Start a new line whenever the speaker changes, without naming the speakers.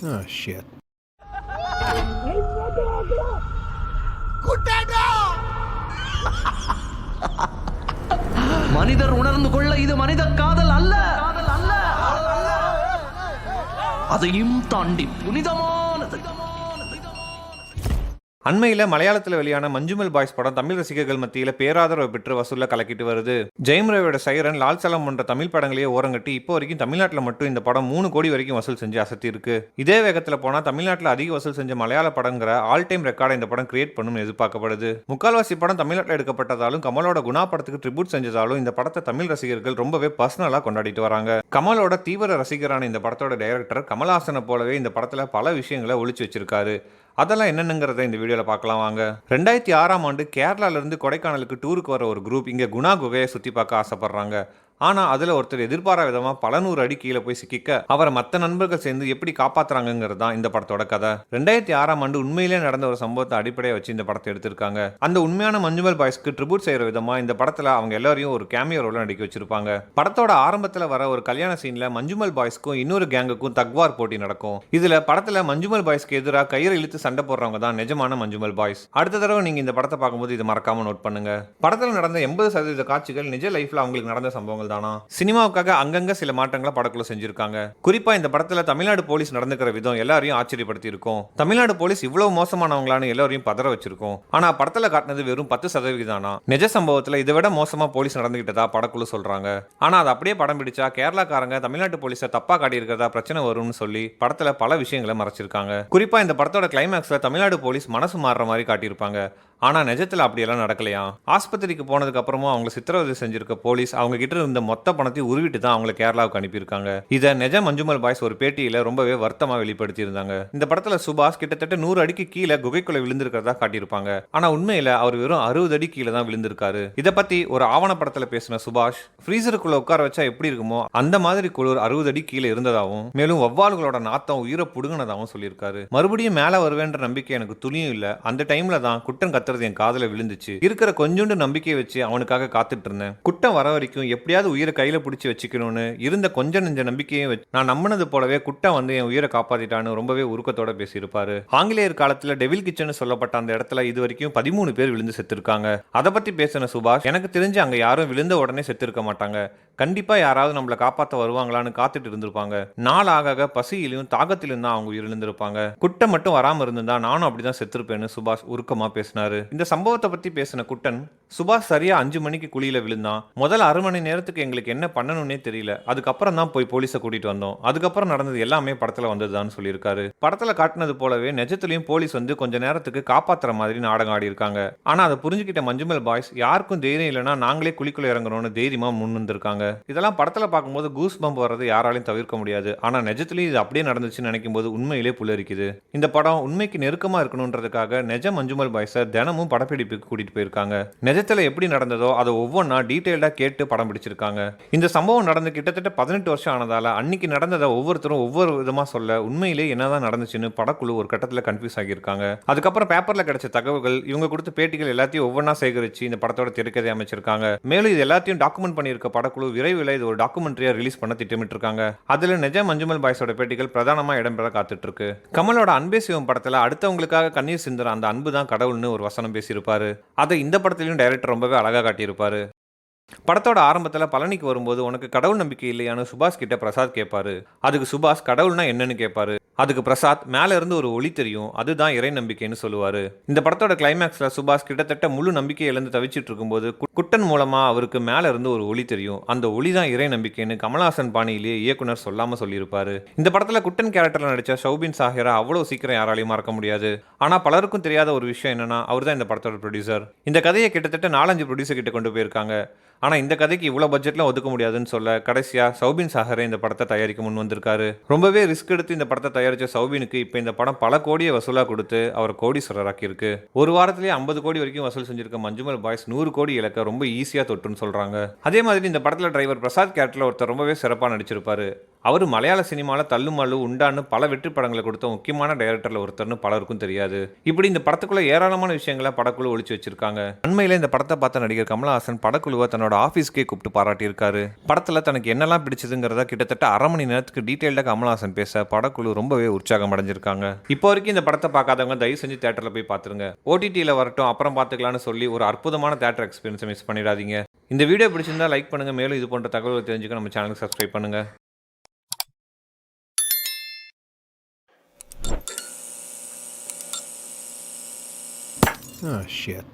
Oh, shit.
மனிதர் உணர்ந்து கொள்ள இது மனித காதல் அல்ல, அதையும் தாண்டி புனிதமானது.
அண்மையில் மலையாளத்தில் வெளியான மஞ்சுமல் பாய்ஸ் படம் தமிழ் ரசிகர்கள் மத்தியில் பேராதரவு பெற்று வசூலில் கலக்கிட்டு வருது. ஜெயம் ரவியோட சைரன், லால் சலம் போன்ற தமிழ் படங்களையே ஓரங்கட்டி இப்போ வரைக்கும் தமிழ்நாட்டில் மட்டும் இந்த படம் 3 கோடி வரைக்கும் வசூல் செஞ்சு அசத்தி இருக்கு. இதே வேகத்தில் போனால் தமிழ்நாட்டில் அதிக வசூல் செஞ்ச மலையாள படங்கிற ஆல் டைம் ரெக்கார்டை இந்த படம் கிரியேட் பண்ணும் எதிர்பார்க்கப்படுது. முக்கால்வாசி படம் தமிழ்நாட்டில் எடுக்கப்பட்டதாலும் கமலோட குணா படத்துக்கு ட்ரிபியூட் செஞ்சதாலும் இந்த படத்தை தமிழ் ரசிகர்கள் ரொம்பவே பர்சனலாக கொண்டாடிட்டு வராங்க. கமலோட தீவிர ரசிகரான இந்த படத்தோட டைரக்டர் கமல்ஹாசனை போலவே இந்த படத்தில் பல விஷயங்களை ஒளிச்சு வச்சிருக்காரு. அதெல்லாம் என்னென்னங்கிறத இந்த வீடியோவில் பார்க்கலாம் வாங்க. 2006ஆம் ஆண்டு கேரளாவிலிருந்து கொடைக்கானலுக்கு டூருக்கு வர ஒரு குரூப் இங்கே குணா குகையை சுற்றி பார்க்க ஆசைப்படுறாங்க. ஆனால் அதில் ஒருத்தர் எதிர்பாரா விதமாக பல 100 அடி கீழே போய் சிக்கிக்க அவரை மற்ற நண்பர்கள் சேர்ந்து எப்படி காப்பாற்றுறாங்கிறது தான் இந்த படத்தோட கதை. 2006ஆம் ஆண்டு உண்மையிலே நடந்த ஒரு சம்பவத்தை அடிப்படையை வச்சு இந்த படத்தை எடுத்திருக்காங்க. அந்த உண்மையான மஞ்சுமல் பாய்ஸ்க்கு ட்ரிபியூட் செய்கிற விதமாக இந்த படத்தில் அவங்க எல்லாரையும் ஒரு கேமியோ ரோல நடிக்க வச்சிருப்பாங்க. படத்தோட ஆரம்பத்தில் வர ஒரு கல்யாண சீனில் மஞ்சுமல் பாய்ஸ்க்கும் இன்னொரு கேங்குக்கும் தக்வார் போட்டி நடக்கும். இதில் படத்தில் மஞ்சுமல் பாய்ஸ்க்கு எதிராக கயிறு இழுத்து சண்டை போடுறவங்க தான் நிஜமான மஞ்சுமல் பாய்ஸ். அடுத்த தடவை நீங்கள் இந்த படத்தை பார்க்கும்போது இது மறக்காம நோட் பண்ணுங்க. படத்தில் நடந்த 80% காட்சிகள் நிஜ லைஃப்ல அவங்களுக்கு நடந்த சம்பவங்கள் தானா. சினிமாவுக்காக அங்கங்க சில மாற்றங்களை படக்குள்ள செஞ்சிருக்காங்க. குறிப்பா இந்த படத்துல தமிழ்நாடு போலீஸ் நடந்துக்கிற விதம் எல்லாரையும் ஆச்சரியப்படுத்தி இருக்கும். தமிழ்நாடு போலீஸ் இவ்வளவு மோசமானவங்களான்னு எல்லாரையும் பதற வச்சிருக்கும். ஆனா படத்துல காட்டினது வெறும் 10% நிஜ சம்பவத்துல இதை விட மோசமா போலீஸ் நடந்துகிட்டதா படக்குழு சொல்றாங்க. ஆனா அது அப்படியே படம் பிடிச்சா கேரளாக்காரங்க தமிழ்நாட்டு போலீஸை தப்பா காட்டி இருக்கிறதா பிரச்சனை வரும்னு சொல்லி படத்துல பல விஷயங்களை மறைச்சிருக்காங்க. குறிப்பா இந்த படத்தோட கிளைமேக்ஸ்ல தமிழ்நாடு போலீஸ் மனசு மாறுற மாதிரி காட்டியிருப்பாங்க. ஆனா நிஜத்துல அப்படியெல்லாம் நடக்கலையா. ஆஸ்பத்திரிக்கு போனதுக்கு அப்புறமா அவங்க சித்திரவதை செஞ்சிருக்க போலீஸ் அவங்க கிட்ட இருந்த மொத்த பணத்தை உருவிட்டு தான் அவங்களை கேரளாவுக்கு அனுப்பியிருக்காங்க. இதை நிஜ மஞ்சுமல் பாய்ஸ் ஒரு பேட்டியில ரொம்பவே வருத்தமா வெளிப்படுத்தி இருந்தாங்க. இந்த படத்துல சுபாஷ் கிட்டத்தட்ட 100 அடிக்கு கீழே குகைக்குள்ள விழுந்திருக்கிறதா காட்டியிருப்பாங்க. ஆனா உண்மையில அவர் வெறும் 60 அடி கீழே தான் விழுந்திருக்காரு. இதை பத்தி ஒரு ஆவணப்படத்துல பேசின சுபாஷ், ஃப்ரீசருக்குள்ள உட்கார வச்சா எப்படி இருக்குமோ அந்த மாதிரி குளிர் 60 அடி கீழே இருந்ததாகவும் மேலும் வவ்வால்களோட நாத்தம் உயிரை புடுங்கினதாகவும் சொல்லியிருக்காரு. மறுபடியும் மேல வருவேன்ற நம்பிக்கை எனக்கு துளியும் இல்ல. அந்த டைம்ல தான் குட்டன் என் காதல விழுந்துச்சு. இருக்கிற கொஞ்சோண்டு நம்பிக்கையை வச்சு அவனுக்காக காத்துட்டு இருந்தேன். குட்டம் வர வரைக்கும் எப்படியாவது உயிரை கையில பிடிச்சி வச்சுக்கணும்னு இருந்த கொஞ்சம் நெஞ்ச நம்பிக்கையும் வச்சு நான் நம்பினது போலவே குட்டம் வந்து என் உயிரை காப்பாத்திட்டான்னு ரொம்பவே உருக்கத்தோட பேசியிருப்பாரு. ஆங்கிலேயர் காலத்துல டெவில் கிச்சன் சொல்லப்பட்ட அந்த இடத்துல இது வரைக்கும் 13 பேர் விழுந்து செத்துருக்காங்க. அதை பத்தி பேசின சுபாஷ், எனக்கு தெரிஞ்சு அங்க யாரும் விழுந்த உடனே செத்துருக்க மாட்டாங்க. கண்டிப்பா யாராவது நம்மளை காப்பாற்ற வருவாங்களான்னு காத்துட்டு இருந்திருப்பாங்க. நாள் ஆக பசியிலும் தாகத்திலும் தான் அவங்க உயிரிழந்திருப்பாங்க. குட்டம் மட்டும் வராம இருந்திருந்தா நானும் அப்படிதான் செத்துருப்பேன்னு சுபாஷ் உருக்கமா பேசினாரு. இந்த சம்பவத்தை பத்தி பேசின குட்டன், சுபாஷ் சரியா 5 மணிக்கு குழியில விழுந்தான். முதல் 1/2 மணி நேரத்துக்கு எங்களுக்கு என்ன பண்ணணும்னே தெரியல. அதுக்கப்புறம் தான் போய் போலீஸை கூட்டிட்டு வந்தோம். அதுக்கப்புறம் நடந்தது எல்லாமே படத்துல வந்ததுதான் சொல்லியிருக்காரு. படத்துல காட்டினது போலவே நிஜத்திலையும் போலீஸ் வந்து கொஞ்ச நேரத்துக்கு காப்பாத்துற மாதிரி நாடகம் ஆடி இருக்காங்க. ஆனா அதை புரிஞ்சுக்கிட்ட மஞ்சுமல் பாய்ஸ் யாருக்கும் தைரியம் இல்லைன்னா நாங்களே குழிக்குள்ள இறங்கணும்னு தைரியமா முன் வந்திருக்காங்க. இதெல்லாம் படத்துல பார்க்கும்போது கூஸ் பம்ப் வர்றது யாராலையும் தவிர்க்க முடியாது. ஆனா நிஜத்திலேயே இது அப்படியே நடந்துச்சுன்னு நினைக்கும் போது உண்மையிலே புல்லரிக்குது. இந்த படம் உண்மைக்கு நெருக்கமா இருக்கணும்ன்றதுக்காக நிஜ மஞ்சுமல் பாய்ஸை தினமும் படப்பிடிப்புக்கு கூட்டிட்டு போயிருக்காங்க. நிஜத்துல எப்படி நடந்ததோ அதை ஒவ்வொன்றா டீடைல்டா கேட்டு படம் பிடிச்சிருக்காங்க. இந்த சம்பவம் நடந்து கிட்டத்தட்ட 18 வருஷம் ஆனதால அன்னைக்கு நடந்ததை ஒவ்வொருத்தரும் ஒவ்வொரு விதமா சொல்ல உண்மையிலே என்னதான் நடந்துச்சுன்னு படக்குழு ஒரு கட்டத்துல கன்ஃபியூஸ் ஆகியிருக்காங்க. அதுக்கப்புறம் பேப்பர்ல கிடைச்ச தகவல்கள், இவங்க கொடுத்த பேட்டிகள் எல்லாத்தையும் ஒவ்வொன்றா சேகரிச்சு இந்த படத்தோட திரைக்கதை அமைச்சிருக்காங்க. மேலும் இது எல்லாத்தையும் டாக்குமெண்ட் பண்ணியிருக்க படக்குழு விரைவில் இது ஒரு டாக்குமெண்ட்ரியா ரிலீஸ் பண்ண திட்டமிட்டு இருக்காங்க. அதுல நிஜ மஞ்சுமல் பாய்ஸோட பேட்டிகள் பிரதானமா இடம்பெற காத்துட்டு இருக்கு. கமலோட அன்பே சிவம் படத்துல அடுத்தவங்களுக்காக கண்ணீர் சிந்துற அந்த அன்பு தான் கடவுள்னு ஒரு வசனம் பேசியிருப்பாரு. அதை இந்த படத்திலையும் டைரக்டர் ரொம்பவே அழகா காட்டியிருப்பாரு. படத்தோட ஆரம்பத்தில் பழனிக்கு வரும்போது உனக்கு கடவுள் நம்பிக்கை இல்லையான்னு சுபாஷ் கிட்ட பிரசாத் கேட்பாரு. அதுக்கு சுபாஷ் கடவுள்னா என்னன்னு கேட்பாரு. அதுக்கு பிரசாத் மேல இருந்து ஒரு ஒளி தெரியும், அதுதான் இறை நம்பிக்கைன்னு சொல்லுவாரு. இந்த படத்தோட கிளைமேக்ஸ்ல சுபாஷ் கிட்டத்தட்ட முழு நம்பிக்கையை இழந்து தவிச்சிட்டு இருக்கும்போது குட்டன் மூலமா அவருக்கு மேல இருந்து ஒரு ஒளி தெரியும், அந்த ஒளி தான் இறை நம்பிக்கைன்னு கமல்ஹாசன் பாணியிலேயே இயக்குனர் சொல்லாம சொல்லியிருப்பாரு. இந்த படத்துல குட்டன் கேரக்டர்ல நடிச்ச ஷௌபின் சாஹிரா அவ்வளவு சீக்கிரம் யாராலையும் மறக்க முடியாது. ஆனா பலருக்கும் தெரியாத ஒரு விஷயம் என்னன்னா அவர் தான் இந்த படத்தோட ப்ரொடியூசர். இந்த கதையை கிட்டத்தட்ட 4-5 ப்ரொடியூசர் கிட்ட கொண்டு போயிருக்காங்க. ஆனால் இந்த கதைக்கு இவ்வளோ பட்ஜெட்லாம் ஒதுக்க முடியாதுன்னு சொல்ல கடைசியாக சௌபின் சாகரே இந்த படத்தை தயாரிக்க முன் வந்திருக்காரு. ரொம்பவே ரிஸ்க் எடுத்து இந்த படத்தை தயாரித்த சௌபினுக்கு இப்போ இந்த படம் பல கோடியை வசூலாக கொடுத்து அவர் கோடீஸ்வரராக்கி இருக்கு. ஒரு வாரத்திலேயே 50 கோடி வரைக்கும் வசூல் செஞ்சிருக்க மஞ்சுமல் பாய்ஸ் 100 கோடி இலக்க ரொம்ப ஈஸியாக தொட்டுன்னு சொல்கிறாங்க. அதே மாதிரி இந்த படத்தில் டிரைவர் பிரசாத் கேரக்டரில் ஒருத்தர் ரொம்பவே சிறப்பாக நடிச்சிருப்பாரு. அவர் மலையாள சினிமாவில் தள்ளுமல்லு உண்டான்னு பல வெற்றி படங்களை கொடுத்த முக்கியமான டைரக்டரில் ஒருத்தர்னு பலருக்கும் தெரியாது. இப்படி இந்த படத்துக்குள்ள ஏராளமான விஷயங்களை படக்குழு ஒளிச்சு வச்சிருக்காங்க. அண்மையில் இந்த படத்தை பார்த்த நடிகர் கமலஹாசன் படக்குழுவை தன்னோட ஆஃபீஸ்க்கே கூப்பிட்டு பாராட்டியிருக்காரு. படத்தில் தனக்கு என்னெல்லாம் பிடிச்சதுங்கிறத கிட்டத்தட்ட அரை மணி நேரத்துக்கு டீட்டெயில்டாக கமலஹாசன் பேச படக்குழு ரொம்பவே உற்சாகம் அடைஞ்சிருக்காங்க. இப்போ வரைக்கும் இந்த படத்தை பார்க்காதவங்க தயவு செஞ்சு தேட்டரில் போய் பார்த்துருங்க. ஓடிடியில் வரட்டும் அப்புறம் பார்த்துக்கலாம்னு சொல்லி ஒரு அற்புதமான தேட்டர் எக்ஸ்பீரியன்ஸை மிஸ் பண்ணிடாதீங்க. இந்த வீடியோ பிடிச்சிருந்தா லைக் பண்ணுங்க. மேலும் இது போன்ற தகவல்களை தெரிஞ்சுக்க நம்ம சேனலுக்கு சப்ஸ்கிரைப் பண்ணுங்க.
Oh, shit.